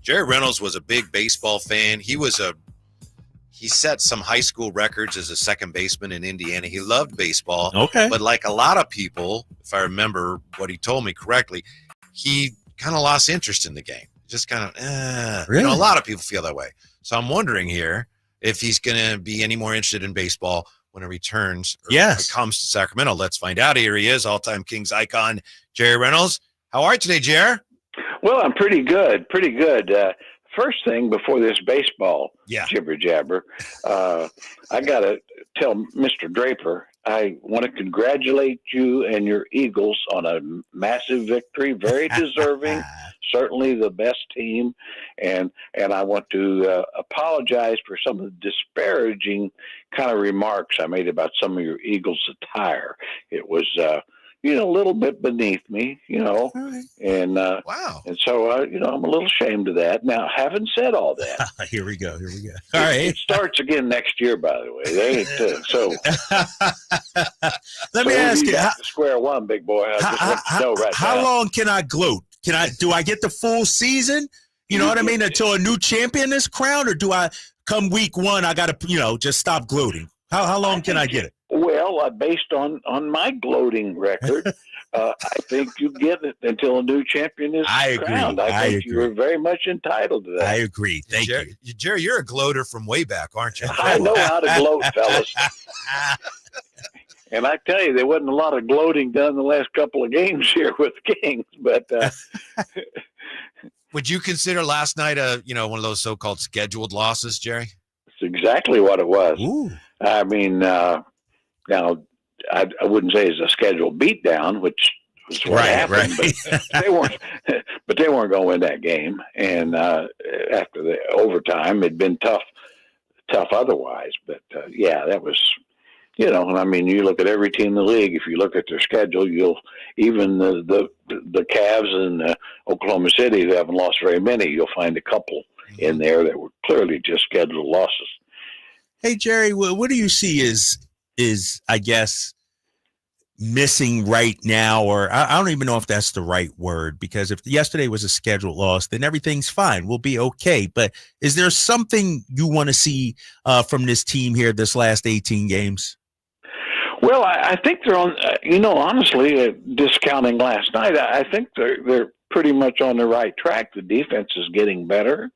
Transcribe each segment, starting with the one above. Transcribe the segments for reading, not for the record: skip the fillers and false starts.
Jerry Reynolds was a big baseball fan. He set some high school records as a second baseman in Indiana. He loved baseball. Okay. But like a lot of people, if I remember what he told me correctly, he kind of lost interest in the game. Just kind of, Really? a lot of people feel that way. So I'm wondering here if he's going to be any more interested in baseball when it returns or Yes. when it comes to Sacramento. Let's find out. Here he is, all-time Kings icon, Jerry Reynolds. How are you today, Jer? Well, I'm pretty good. First thing before this baseball jibber jabber, I got to tell Mr. Draper, I want to congratulate you and your Eagles on a massive victory. Very deserving. Certainly the best team. And I want to apologize for some of the disparaging kind of remarks I made about some of your Eagles attire. It was, a little bit beneath me, Right. and Wow. And so, I'm a little ashamed of that. Now, having said all that, Here we go. All right. it starts again next year, by the way. They ain't, so Let me ask you, back to square one, big boy. I just want to know right how now. long can I gloat? Do I get the full season? You know what I mean? Until a new champion is crowned, or do I come week one? I got to, just stop gloating. How long can I get it? Well, based on my gloating record, I think you get it until a new champion is crowned. I think you are very much entitled to that. I agree. Thank you. Jerry, you're a gloater from way back, aren't you? I know how to gloat, fellas. And I tell you, there wasn't a lot of gloating done the last couple of games here with the Kings, but would you consider last night one of those so-called scheduled losses, Jerry? it's exactly what it was. Ooh. I mean, now I wouldn't say it's a scheduled beatdown, which was what happened, right. but they weren't going to win that game. And after the overtime, it'd been tough otherwise. But that was. And I mean, you look at every team in the league. If you look at their schedule, even the Cavs and Oklahoma City, who haven't lost very many, you'll find a couple in there that were clearly just scheduled losses. Hey, Jerry, what do you see is I guess missing right now, or I don't even know if that's the right word, because if yesterday was a scheduled loss, then everything's fine. We'll be okay. But is there something you want to see from this team here this last 18 games? Well, I think they're on, honestly, discounting last night, I think they're pretty much on the right track. The defense is getting better.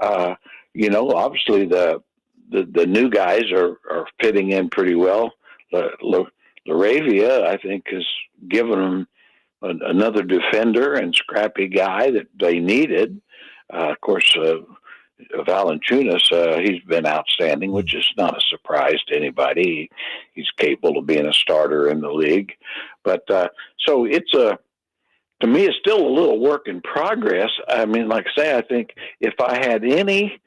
Obviously the new guys are fitting in pretty well. Laravia, I think, has given them another defender and scrappy guy that they needed. Of course, Valanciunas, he's been outstanding, which is not a surprise to anybody. He's capable of being a starter in the league. But so to me, it's still a little work in progress. I mean, like I say, I think if I had any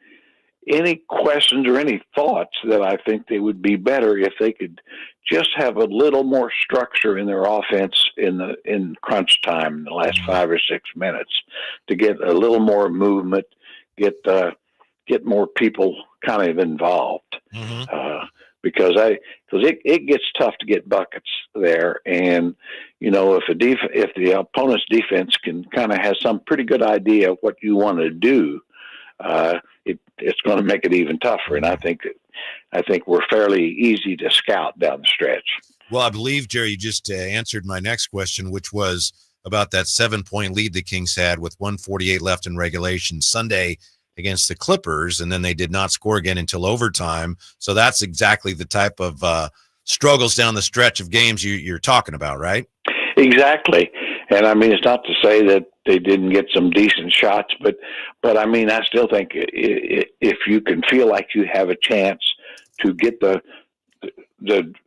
questions or any thoughts, that I think they would be better if they could just have a little more structure in their offense in crunch time in the last 5 or 6 minutes, to get a little more movement, get more people kind of involved, because it gets tough to get buckets there, and if the opponent's defense can kind of have some pretty good idea of what you want to do, it's going to make it even tougher. And I think we're fairly easy to scout down the stretch. Well, I believe, Jerry, you just answered my next question, which was about that 7-point lead the Kings had with 1:48 left in regulation Sunday against the Clippers, and then they did not score again until overtime. So that's exactly the type of struggles down the stretch of games you're talking about, right? Exactly. And I mean, it's not to say that they didn't get some decent shots, but I mean, I still think if you can feel like you have a chance to get the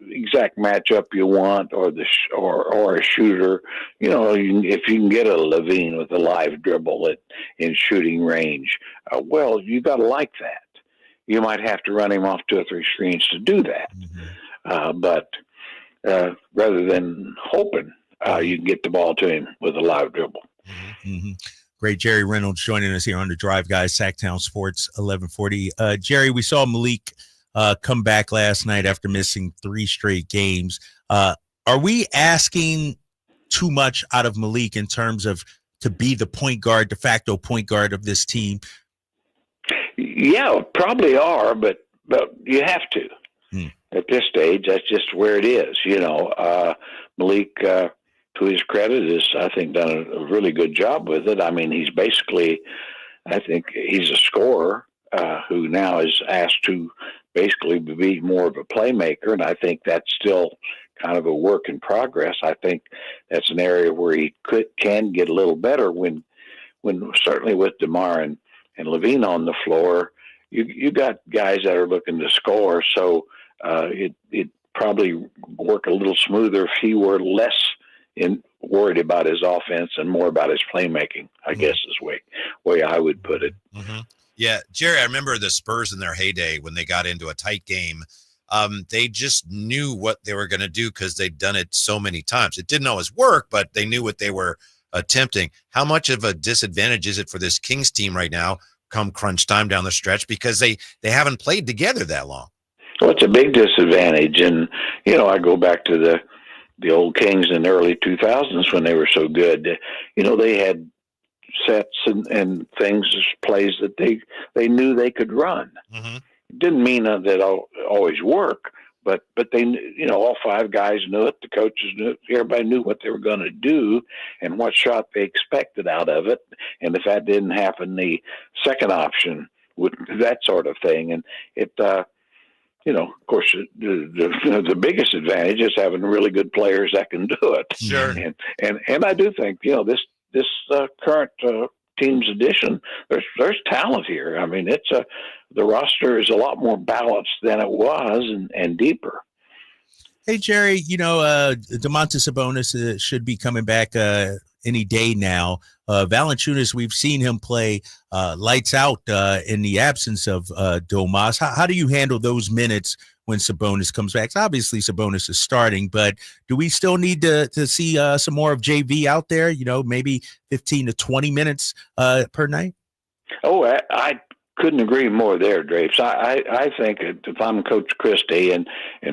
exact matchup you want, or a shooter, if you can get a Levine with a live dribble in shooting range, well, you got to like that. You might have to run him off 2 or 3 screens to do that, but rather than hoping. You can get the ball to him with a live dribble. Mm-hmm. Great. Jerry Reynolds joining us here on the Drive, guys. Sactown Sports 1140. Jerry, we saw Malik come back last night after missing 3 straight games. Are we asking too much out of Malik in terms of to be the point guard, de facto point guard of this team? Yeah, probably are, but you have to. At this stage. That's just where it is. Malik, to his credit, has, I think, done a really good job with it. I mean, he's basically, I think he's a scorer who now is asked to basically be more of a playmaker, and I think that's still kind of a work in progress. I think that's an area where he can get a little better when certainly with DeMar and Levine on the floor, you got guys that are looking to score, so it probably work a little smoother if he were less worried about his offense and more about his playmaking, I guess is the way I would put it. Mm-hmm. Yeah, Jerry, I remember the Spurs in their heyday when they got into a tight game. They just knew what they were going to do because they'd done it so many times. It didn't always work, but they knew what they were attempting. How much of a disadvantage is it for this Kings team right now come crunch time down the stretch because they haven't played together that long? Well, it's a big disadvantage. And, I go back to the old Kings in the early 2000s when they were so good. They had sets and things, plays that they knew they could run. Mm-hmm. Didn't mean that always work, but they, all five guys knew it. The coaches knew it. Everybody knew what they were going to do and what shot they expected out of it. And if that didn't happen, the second option would, that sort of thing. And it, of course, the biggest advantage is having really good players that can do it. Sure. And I do think, this current team's addition, there's talent here. I mean, the roster is a lot more balanced than it was and deeper. Hey, Jerry, Domantas Sabonis should be coming back any day now. Valanciunas, we've seen him play lights out in the absence of Domas. How do you handle those minutes when Sabonis comes back? Obviously, Sabonis is starting, but do we still need to see some more of JV out there, maybe 15 to 20 minutes per night? Oh, I couldn't agree more there, Drapes. I think if I'm Coach Christie, and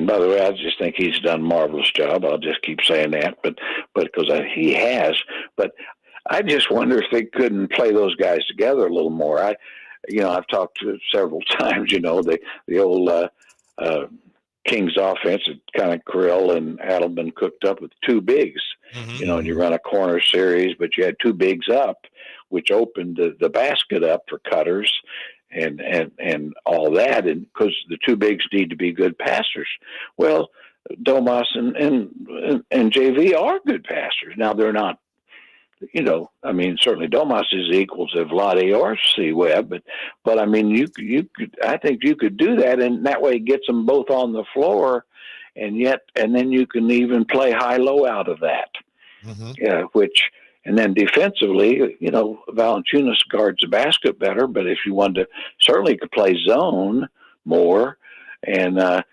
by the way, I just think he's done a marvelous job. I'll just keep saying that, but because he has. But I just wonder if they couldn't play those guys together a little more. I've talked to several times. The old Kings offense, kind of Krill and Adelman cooked up with two bigs. Mm-hmm. And you run a corner series, but you had two bigs up, which opened the basket up for cutters and all that. And because the two bigs need to be good passers. Well, Domas and JV are good passers. Now they're not, certainly Domas is equals of Vlade or C-Webb, but I mean, you could, I think you could do that, and that way it gets them both on the floor, and then you can even play high-low out of that. Mm-hmm. And then defensively, Valanciunas guards the basket better, but if you wanted to, certainly could play zone more, and I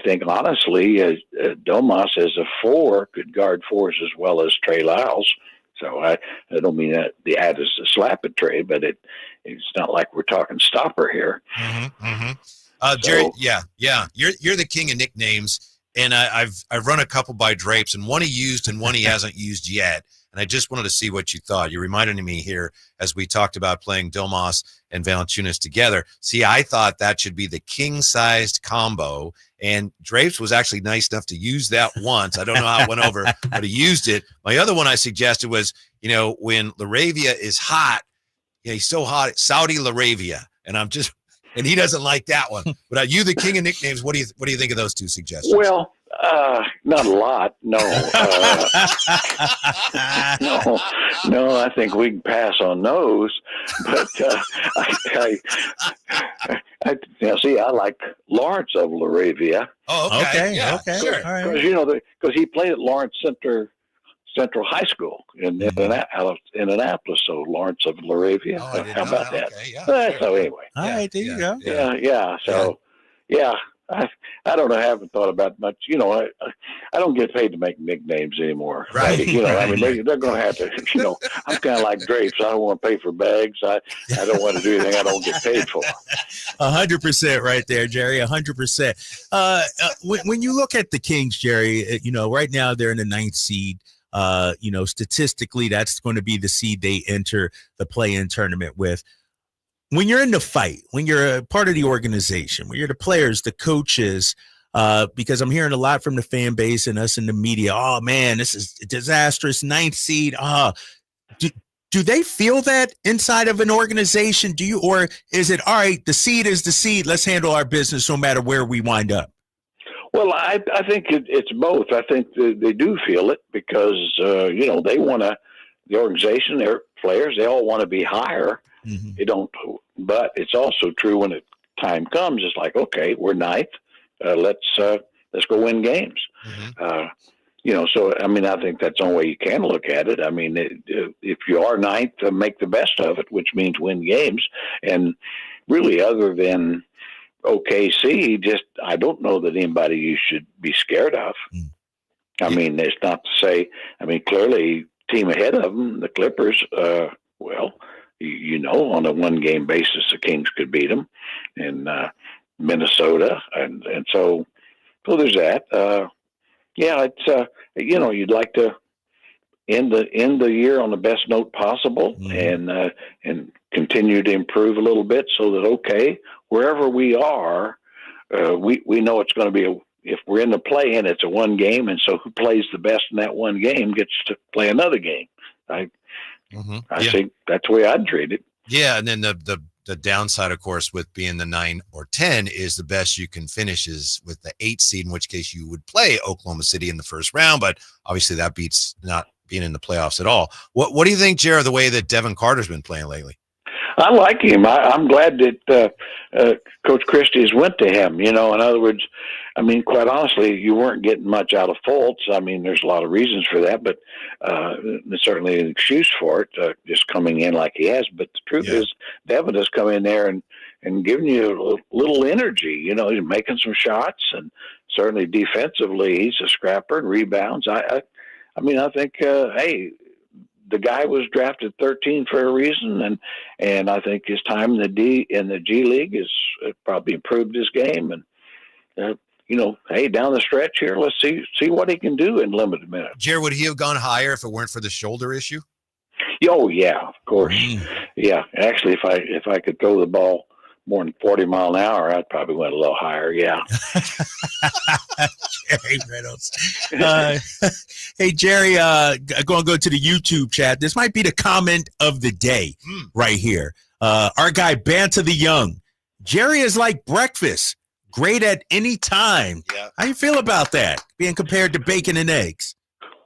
think honestly, Domas as a four could guard fours as well as Trey Lyles. So I don't mean that the ad is a slap at Trey, but it's not like we're talking stopper here. Mm-hmm, mm-hmm. Jerry, yeah, you're the king of nicknames, and I've run a couple by Drapes, and one he used and one he hasn't used yet. And I just wanted to see what you thought. You reminded me here as we talked about playing Domas and Valanciunas together. See, I thought that should be the king-sized combo, and Drapes was actually nice enough to use that once. I don't know how it went over, but he used it. My other one I suggested was, when Laravia is hot, he's so hot, Saudi Laravia, and he doesn't like that one. But you, the king of nicknames, what do you think of those two suggestions? Well, not a lot. No. No, I think we can pass on those. But I like Lawrence of Laravia. Oh, okay. Okay. Sure. Because because he played at Lawrence Central High School in Indianapolis. So Lawrence of Laravia. Oh, how about that? Okay, yeah, sure. So anyway. All right, there you go. Yeah. So, yeah. I don't know. I haven't thought about it much. I don't get paid to make nicknames anymore. Right. I mean, they're going to have to, I'm kind of like Drapes. I don't want to pay for bags. I don't want to do anything I don't get paid for. 100% right there, Jerry. 100%. When you look at the Kings, Jerry, right now they're in the 9th seed. Statistically, that's going to be the seed they enter the play-in tournament with. When you're in the fight, when you're a part of the organization, when you're the players, the coaches, because I'm hearing a lot from the fan base and us in the media, oh, man, this is disastrous, 9th seed. Do they feel that inside of an organization? Or is it, all right, the seed is the seed, let's handle our business no matter where we wind up? Well, I think it's both. I think they do feel it because, they want to, the organization, their players, they all want to be higher. Mm-hmm. They don't, but it's also true when time comes, it's like, okay, we're 9th. Let's go win games. Mm-hmm. So, I mean, I think that's the only way you can look at it. I mean, if you are 9th, make the best of it, which means win games. And really, other than OKC, I don't know that anybody you should be scared of. Mm. I mean, it's not to say, clearly, team ahead of them, the Clippers, on a one-game basis, the Kings could beat them in Minnesota. And so there's that. It's, you'd like to end the year on the best note possible. Mm-hmm. and continue to improve a little bit so that, wherever we are, we know it's going to be if we're in the play-in, it's a one game. And so who plays the best in that one game gets to play another game. I think that's the way I'd treat it. Yeah. And then the downside, of course, with being the 9 or 10 is the best you can finish is with the 8 seed, in which case you would play Oklahoma City in the first round. But obviously that beats not being in the playoffs at all. What do you think, Jared, the way that Devin Carter's been playing lately? I like him. I'm glad that Coach Christie's went to him. In other words, quite honestly, you weren't getting much out of Fultz. There's a lot of reasons for that, but there's certainly an excuse for it, just coming in like he has. But the truth is, Devin has come in there and given you a little energy. He's making some shots, and certainly defensively, he's a scrapper and rebounds. I think, the guy was drafted 13 for a reason, and I think his time in the G League has probably improved his game. And down the stretch here, let's see what he can do in limited minutes. Jared, would he have gone higher if it weren't for the shoulder issue? Oh yeah, of course. Yeah, actually, if I could throw the ball more than 40 miles an hour, I'd probably went a little higher. Yeah. Jerry Reynolds. Hey, Jerry, go to the YouTube chat. This might be the comment of the day right here. Our guy, Banter the Young. Jerry is like breakfast. Great at any time. Yeah. How you feel about that, being compared to bacon and eggs?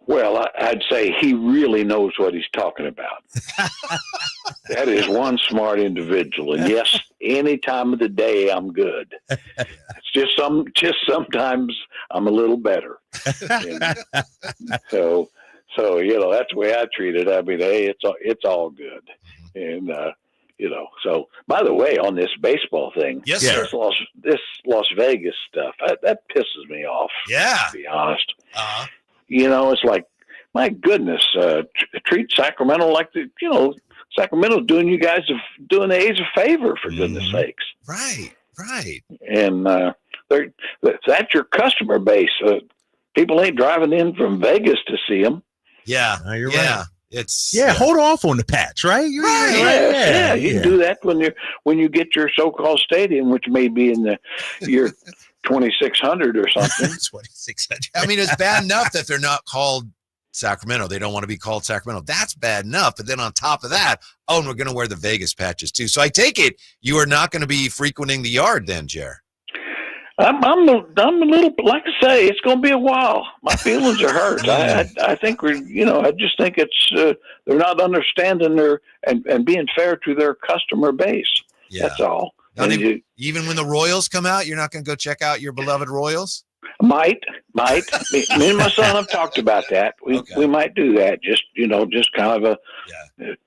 Well, I'd say he really knows what he's talking about. That is one smart individual. And yes, any time of the day, I'm good. It's just sometimes I'm a little better. So that's the way I treat it. Hey, it's all good. And, so by the way, on this baseball thing, yes, sir. This Las Vegas stuff, that pisses me off. Yeah. To be honest. Uh-huh. It's like, my goodness, treat Sacramento like Sacramento's doing the A's a favor, for goodness sakes. Right. And that's your customer base. People ain't driving in from Vegas to see them. Yeah, you're right. Hold off on the patch, right? Yeah, you can do that when you get your so-called stadium, which may be in your 2,600 or something. 2,600. It's bad enough that they're not called Sacramento. They don't want to be called Sacramento. That's bad enough. But then on top of that, and we're going to wear the Vegas patches too. So I take it you are not going to be frequenting the yard then, Jer. I'm a little, like I say, it's going to be a while. My feelings are hurt. I think I just think it's they're not understanding and being fair to their customer base. Yeah. That's all. Even when the Royals come out, you're not going to go check out your beloved Royals? Might. Me and my son have talked about that. We might do that. Just kind of a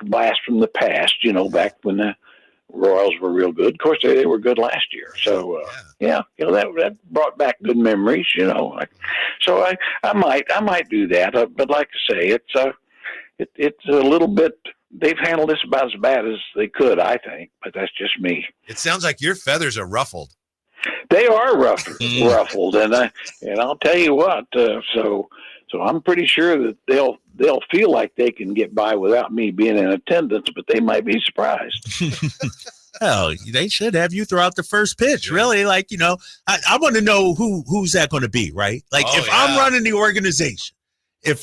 blast from the past. Back when the Royals were real good. Of course, they were good last year. So that brought back good memories. So I might do that. But like I say, it's a little bit. They've handled this about as bad as they could, I think. But that's just me. It sounds like your feathers are ruffled. They are ruffled, and I'll tell you what. So So I'm pretty sure that they'll feel like they can get by without me being in attendance, but they might be surprised. Hell, they should have you throughout the first pitch. Yeah. Really, like, I want to know who's that going to be, right? Like, if I'm running the organization, it's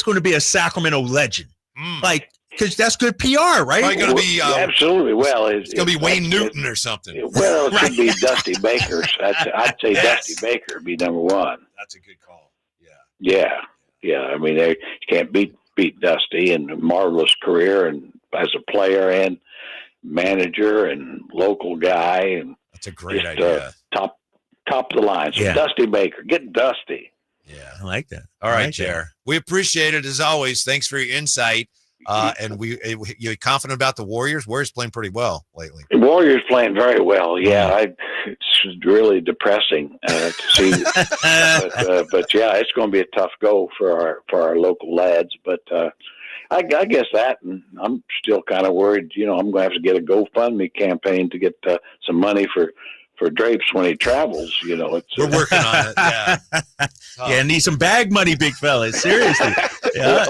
going to be a Sacramento legend, like, because that's good PR, right? Probably going to be absolutely. Well, it's going to be Wayne Newton or something. Well, it should be Dusty Baker. I'd say Dusty Baker would be number one. That's a good call. Yeah. I mean, you can't beat Dusty, and a marvelous career, and as a player and manager and local guy, and that's a great idea. Top of the line. So Dusty Baker, get Dusty. Yeah, I like that. All right, Jer. We appreciate it as always. Thanks for your insight. And you're confident about the Warriors? Warriors playing pretty well lately. The Warriors playing very well. Yeah, it's really depressing to see. but yeah, it's going to be a tough go for our local lads. But I guess that, and I'm still kind of worried. I'm going to have to get a GoFundMe campaign to get some money for Drapes when he travels. We're working on it. Yeah. Yeah, need some bag money, big fella. Seriously. Yeah.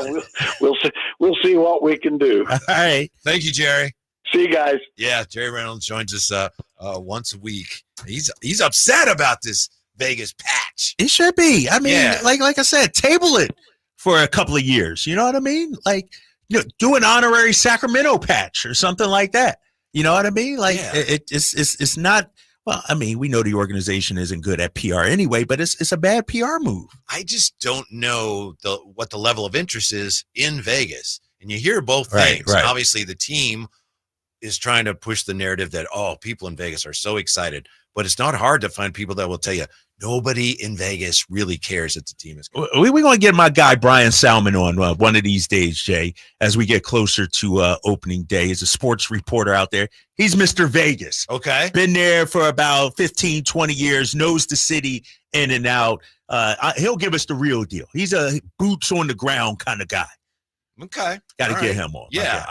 We'll see what we can do. All right. Thank you, Jerry. See you guys. Yeah, Jerry Reynolds joins us once a week. He's upset about this Vegas patch. It should be. I mean, like I said, table it for a couple of years. You know what I mean? Like, do an honorary Sacramento patch or something like that. You know what I mean? Like, it's not. Well, I mean, we know the organization isn't good at PR anyway, but it's a bad PR move. I just don't know what the level of interest is in Vegas. And you hear both things. Right. Obviously, the team is trying to push the narrative that, people in Vegas are so excited. But it's not hard to find people that will tell you nobody in Vegas really cares that the team is good. We're going to get my guy Brian Salmon on one of these days, Jay, as we get closer to opening day. He's a sports reporter out there. He's Mr. Vegas. Okay. Been there for about 15, 20 years, knows the city in and out. He'll give us the real deal. He's a boots on the ground kind of guy. Okay. Got to get him on. Yeah.